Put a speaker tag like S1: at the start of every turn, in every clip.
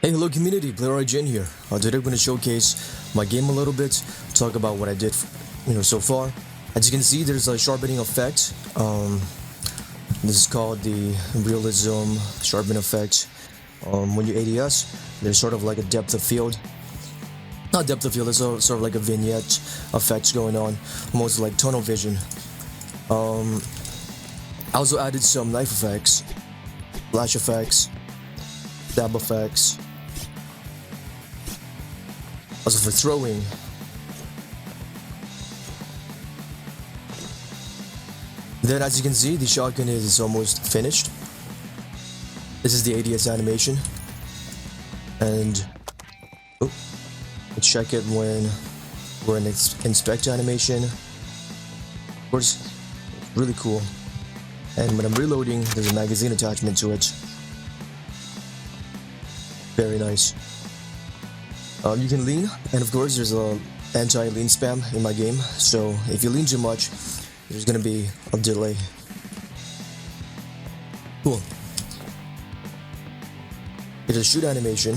S1: Hey, hello community, PLAYERIG'N here. Today I'm going to showcase my game a little bit, talk about what I did, so far. As you can see, there's a sharpening effect. This is called the realism sharpening effect. When you ADS, there's sort of like a depth of field. Not depth of field, it's sort of like a vignette effects going on, almost like tunnel vision. I also added some knife effects, flash effects, stab effects. Also for throwing. Then as you can see, the shotgun is almost finished. This is the ADS animation. And let's check it when we're in inspect animation. Of course, really cool. And when I'm reloading, there's a magazine attachment to it. Very nice. You can lean, and of course there's a anti-lean spam in my game, so if you lean too much, there's gonna be a delay. Cool. It's a shoot animation.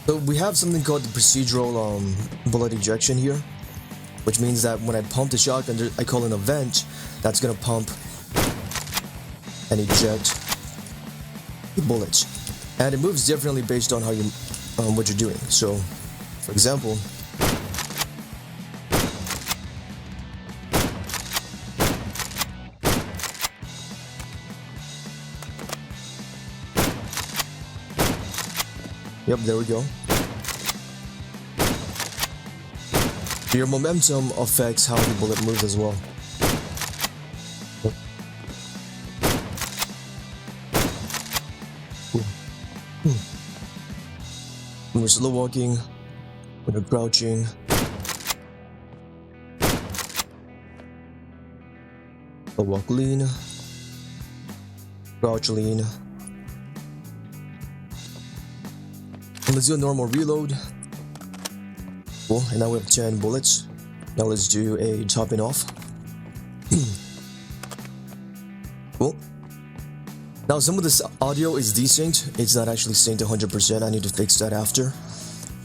S1: So we have something called the procedural bullet ejection here, which means that when I pump the shotgun, I call an event that's gonna pump and eject the bullets. And it moves differently based on how you, what you're doing. So, for example, yep, there we go. Your momentum affects how the bullet moves as well. When we're slow walking, when we're crouching, I'll walk lean, crouch lean. And let's do a normal reload. Cool, and now we have 10 bullets. Now let's do a topping off. Cool. Now some of this audio is desynced, it's not actually synced 100%, I need to fix that after.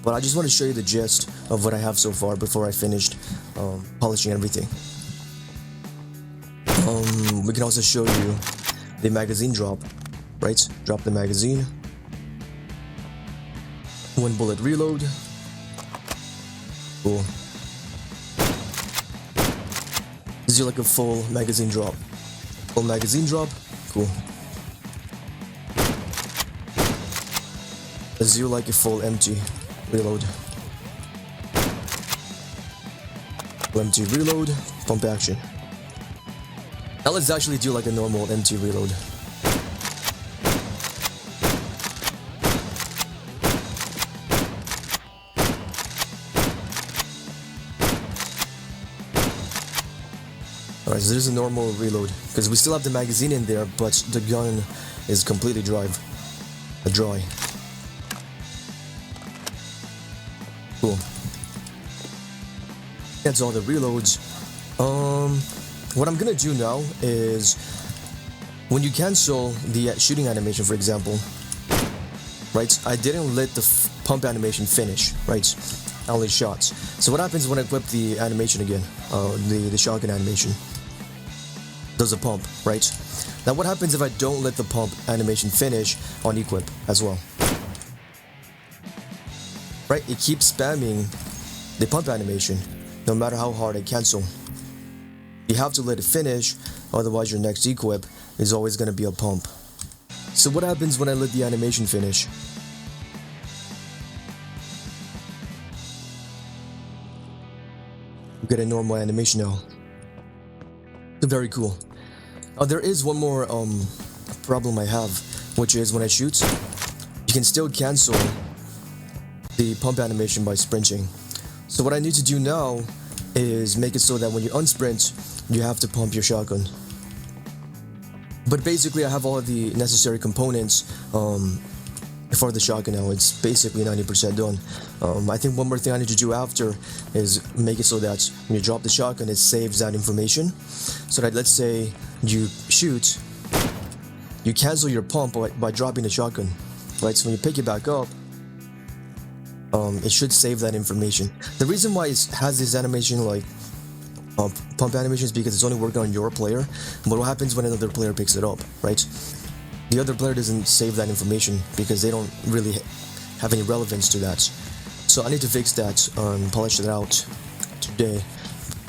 S1: But I just want to show you the gist of what I have so far before I finished polishing everything. We can also show you the magazine drop, right? Drop the magazine. One bullet reload. Cool. This is like a full magazine drop. Full magazine drop, cool. Let's do like a full empty reload. Full empty reload, pump action. Now let's actually do like a normal empty reload. Alright, so there's a normal reload, because we still have the magazine in there, but the gun is completely dry. Cool. That's all the reloads. What I'm gonna do now is, when you cancel the shooting animation, for example, right? I didn't let the pump animation finish, right? I only shot. So what happens when I equip the animation again? The shotgun animation does a pump, right? Now what happens if I don't let the pump animation finish on equip as well? Right, it keeps spamming the pump animation, no matter how hard I cancel. You have to let it finish, otherwise your next equip is always going to be a pump. So what happens when I let the animation finish? You get a normal animation now. It's very cool. There is one more problem I have, which is when I shoot, you can still cancel the pump animation by sprinting. So what I need to do now is make it so that when you unsprint, you have to pump your shotgun. But basically I have all of the necessary components for the shotgun now. It's basically 90% done. I think one more thing I need to do after is make it so that when you drop the shotgun, it saves that information. So that let's say you shoot, you you cancel your pump by dropping the shotgun, right? So when you pick it back up, it should save that information. The reason why it has this animation like pump animation is because it's only working on your player, but what happens when another player picks it up, right? The other player doesn't save that information because they don't really have any relevance to that. So I need to fix that and polish it out today.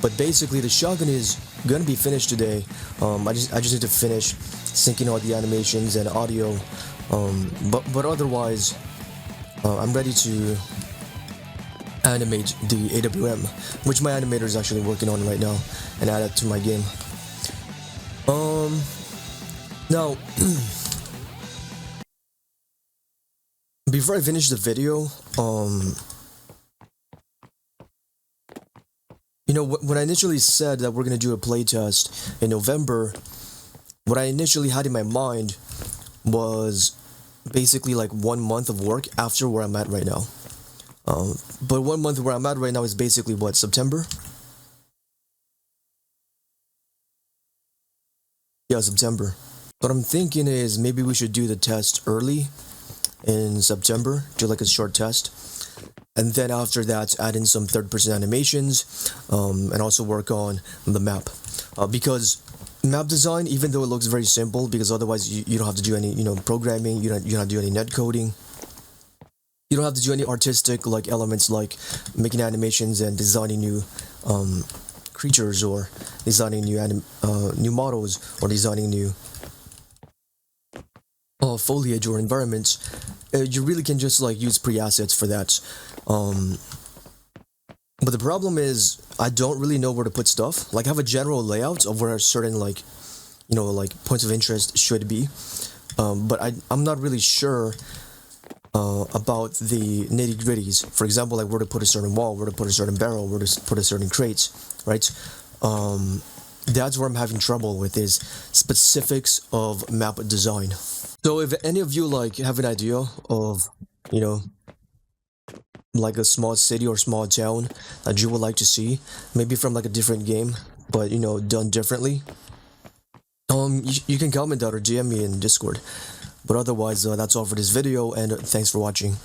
S1: But basically the shotgun is gonna be finished today. I just need to finish syncing all the animations and audio, but otherwise I'm ready to animate the AWM, which my animator is actually working on right now, and add it to my game. Now before I finish the video, you know, when I initially said that we're gonna do a playtest in November, what I initially had in my mind was basically like 1 month of work after where I'm at right now. But 1 month where I'm at right now is basically what, September? Yeah, September. What I'm thinking is maybe we should do the test early in September, do like a short test, and then after that add in some third-person animations, and also work on the map, because map design, even though it looks very simple, because otherwise you don't have to do any, you know, programming, you don't have to do any net coding, you don't have to do any artistic like elements like making animations and designing new creatures, or designing new models, or designing new foliage or environments. You really can just like use pre-assets for that. But the problem is I don't really know where to put stuff. Like I have a general layout of where certain like, you know, like points of interest should be, but I'm not really sure about the nitty-gritties. For example, like where to put a certain wall, where to put a certain barrel, where to put a certain crates, right? That's where I'm having trouble with, is specifics of map design. So if any of you like have an idea of, you know, like a small city or small town that you would like to see, maybe from like a different game, but you know, done differently, you can comment that or DM me in Discord. But otherwise, that's all for this video, and thanks for watching.